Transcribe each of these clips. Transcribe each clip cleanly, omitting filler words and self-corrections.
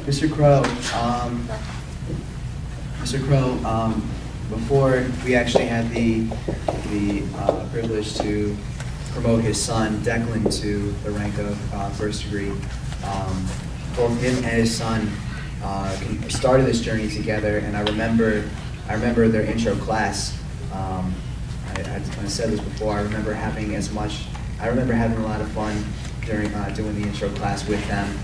Mr. Crowe, before we actually had the privilege to promote his son, Declan, to the rank of first degree, both him and his son started this journey together, and I remember their intro class. I said this before. I remember having a lot of fun during doing the intro class with them,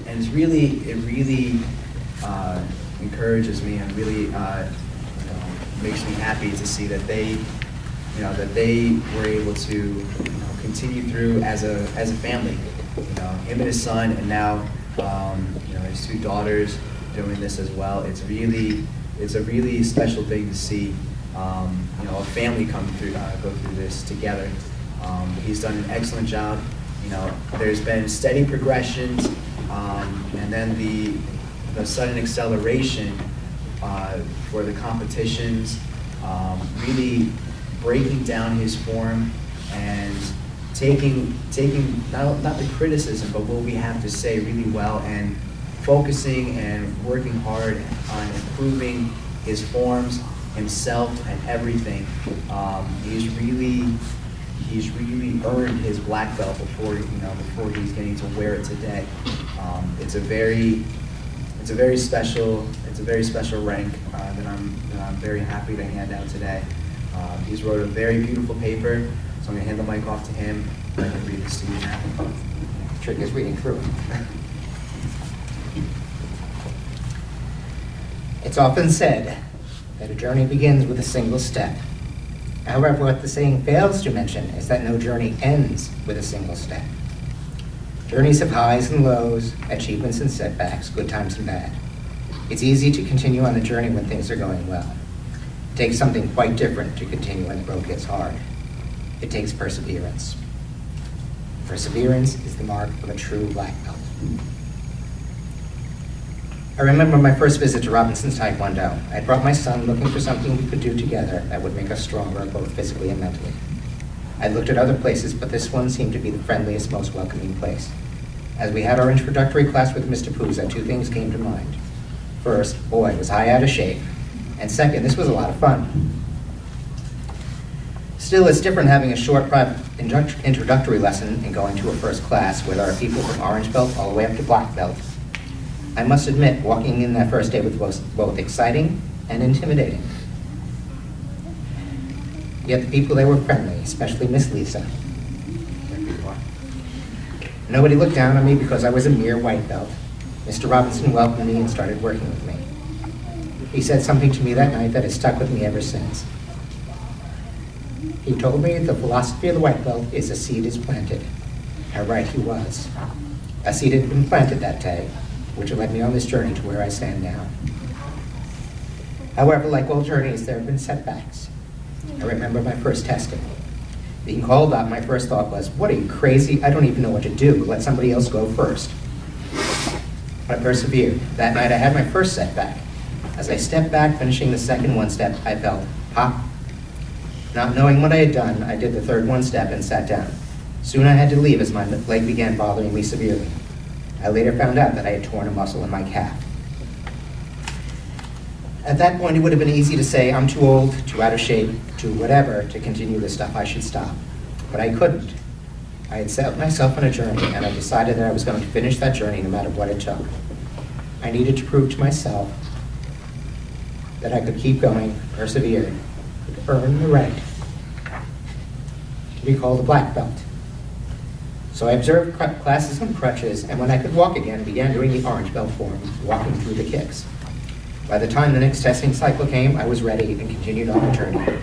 and it really encourages me and really makes me happy to see that they were able to continue through as a family. Him and his son, and now his two daughters doing this as well. It's a really special thing to see. A family go through this together. He's done an excellent job. There's been steady progressions, and then the sudden acceleration for the competitions, really breaking down his form and taking not the criticism, but what we have to say really well, and focusing and working hard on improving his forms, himself, and everything. He's really earned his black belt before he's getting to wear it today. It's a very special rank that I'm very happy to hand out today. He's wrote a very beautiful paper, so I'm going to hand the mic off to him and I can read this to you now. The trick is reading through it. It's often said that a journey begins with a single step. However, what the saying fails to mention is that no journey ends with a single step. Journeys have highs and lows, achievements and setbacks, good times and bad. It's easy to continue on a journey when things are going well. It takes something quite different to continue when the road gets hard. It takes perseverance. Perseverance is the mark of a true black belt. I remember my first visit to Robinson's Tae Kwon Do. I had brought my son looking for something we could do together that would make us stronger, both physically and mentally. I looked at other places, but this one seemed to be the friendliest, most welcoming place. As we had our introductory class with Mr. Puzza, two things came to mind. First, boy, was I out of shape. And second, this was a lot of fun. Still, it's different having a short private introductory lesson and going to a first class where there are people from orange belt all the way up to black belt. I must admit, walking in that first day was both exciting and intimidating. Yet the people there were friendly, especially Miss Lisa. Nobody looked down on me because I was a mere white belt. Mr. Robinson welcomed me and started working with me. He said something to me that night that has stuck with me ever since. He told me the philosophy of the white belt is a seed is planted. How right he was. A seed had been planted that day, which led me on this journey to where I stand now. However, like all journeys, there have been setbacks. I remember my first testing. Being called up, my first thought was, what are you, crazy? I don't even know what to do. Let somebody else go first. But I persevered. That night I had my first setback. As I stepped back, finishing the second one-step, I felt pop. Not knowing what I had done, I did the third one-step and sat down. Soon I had to leave as my leg began bothering me severely. I later found out that I had torn a muscle in my calf. At that point, it would have been easy to say, I'm too old, too out of shape, too whatever, to continue this stuff, I should stop. But I couldn't. I had set myself on a journey, and I decided that I was going to finish that journey no matter what it took. I needed to prove to myself that I could keep going, persevere, could earn the right to be called a black belt. So I observed classes on crutches, and when I could walk again, began doing the orange belt form, walking through the kicks. By the time the next testing cycle came, I was ready and continued on the journey.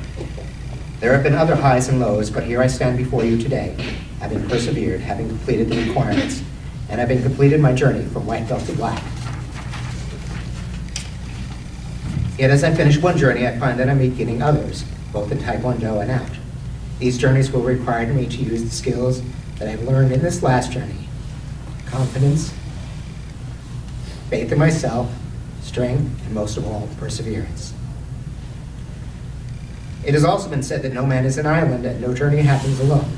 There have been other highs and lows, but here I stand before you today, having persevered, having completed the requirements, and having completed my journey from white belt to black. Yet as I finish one journey, I find that I'm beginning others, both in Tae Kwon Do and out. These journeys will require me to use the skills that I've learned in this last journey: confidence, faith in myself, strength, and most of all, perseverance. It has also been said that no man is an island and no journey happens alone.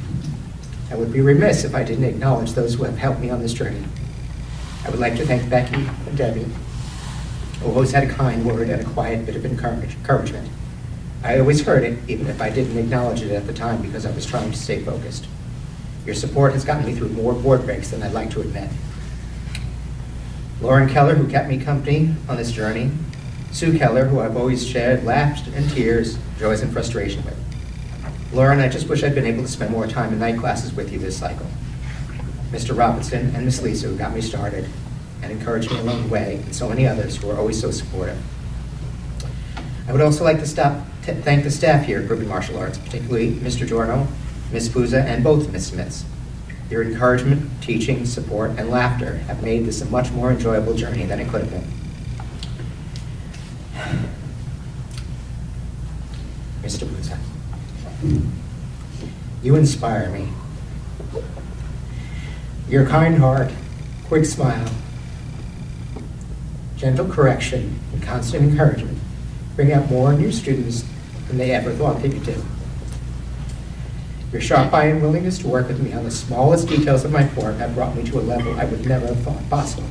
I would be remiss if I didn't acknowledge those who have helped me on this journey. I would like to thank Becky and Debbie, who always had a kind word and a quiet bit of encouragement. I always heard it, even if I didn't acknowledge it at the time because I was trying to stay focused. Your support has gotten me through more board breaks than I'd like to admit. Lauren Keller, who kept me company on this journey. Sue Keller, who I've always shared laughs and tears, joys and frustration with. Lauren, I just wish I'd been able to spend more time in night classes with you this cycle. Mr. Robinson and Miss Lisa, who got me started and encouraged me along the way, and so many others who are always so supportive. I would also like to thank the staff here at Grouping Martial Arts, particularly Mr. Giorno, Miss Puzza, and both Miss Smiths. Your encouragement, teaching, support, and laughter have made this a much more enjoyable journey than it could have been. Mr. Puzza, you inspire me. Your kind heart, quick smile, gentle correction, and constant encouragement bring out more in your students than they ever thought they could do. Your sharp eye and willingness to work with me on the smallest details of my form have brought me to a level I would never have thought possible.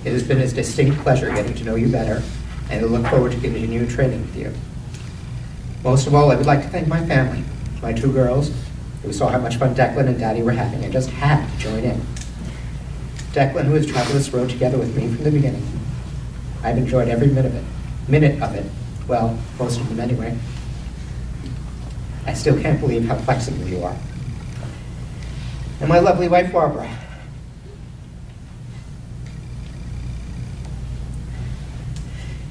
It has been a distinct pleasure getting to know you better, and I look forward to continuing training with you. Most of all, I would like to thank my family, my two girls, who saw how much fun Declan and Daddy were having and just had to join in. Declan, who has traveled this road together with me from the beginning. I've enjoyed every minute of it. Well, most of them anyway. I still can't believe how flexible you are. And my lovely wife, Barbara.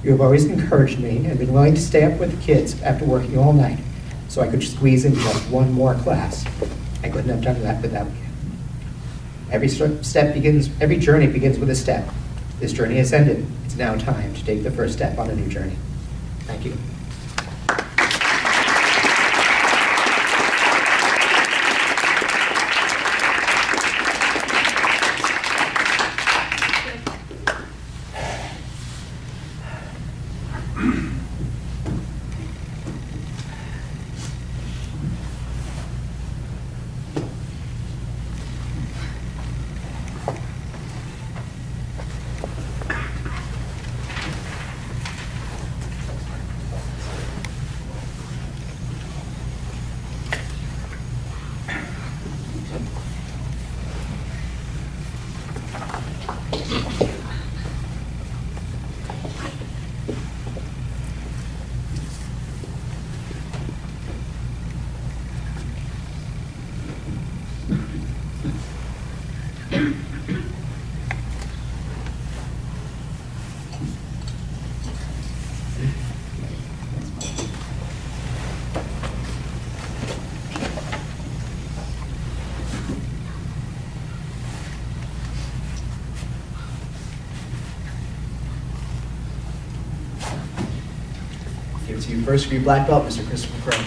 You have always encouraged me and been willing to stay up with the kids after working all night so I could squeeze in just one more class. I couldn't have done that without you. Every journey begins with a step. This journey has ended. It's now time to take the first step on a new journey. Thank you. Give it to you, first degree black belt, Mr. Christopher Crowe.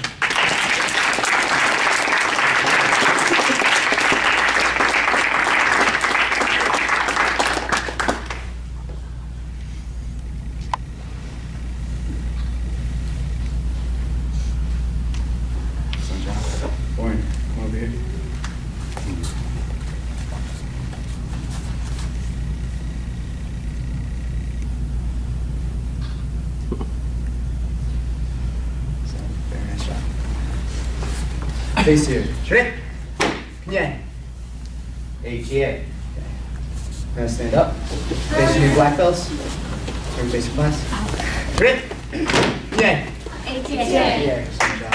Warren, come over here. Very nice job. Face here. Straight. Yeah. ATA. Now stand up. Face your new black belts. Turn face your class. Straight. Yeah. ATA. Yeah. Same job.